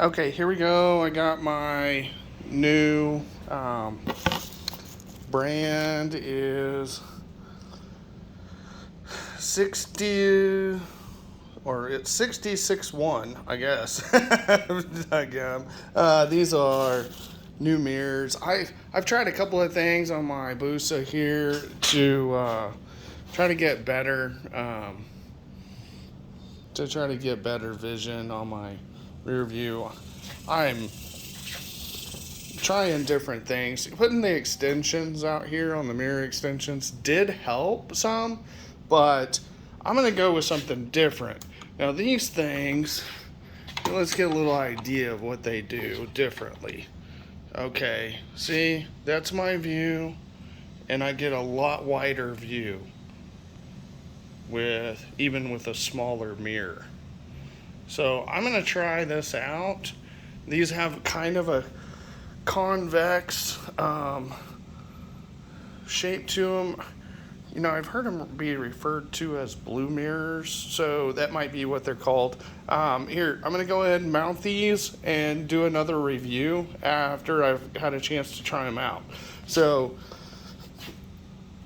Okay, here we go. I got my new brand is 60 or it's 66.1, I guess. These are new mirrors. I've tried a couple of things on my Hyabusa here to try to get better vision on my rear view. I'm trying different things. Putting the extensions out here on the mirror extensions did help some, but I'm gonna go with something different. Now these things, let's get a little idea of what they do differently. Okay, see, that's my view, and I get a lot wider view even with a smaller mirror. So I'm gonna try this out. These have kind of a convex shape to them. You know, I've heard them be referred to as blue mirrors, so that might be what they're called. Here, I'm going to go ahead and mount these and do another review after I've had a chance to try them out. So,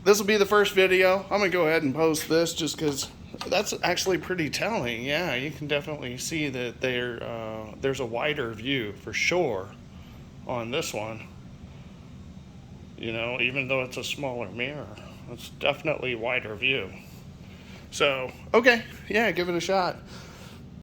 this will be the first video. I'm going to go ahead and post this just because that's actually pretty telling. Yeah, you can definitely see that there's a wider view for sure on this one. You know, even though it's a smaller mirror, it's definitely wider view. So, okay, yeah, give it a shot.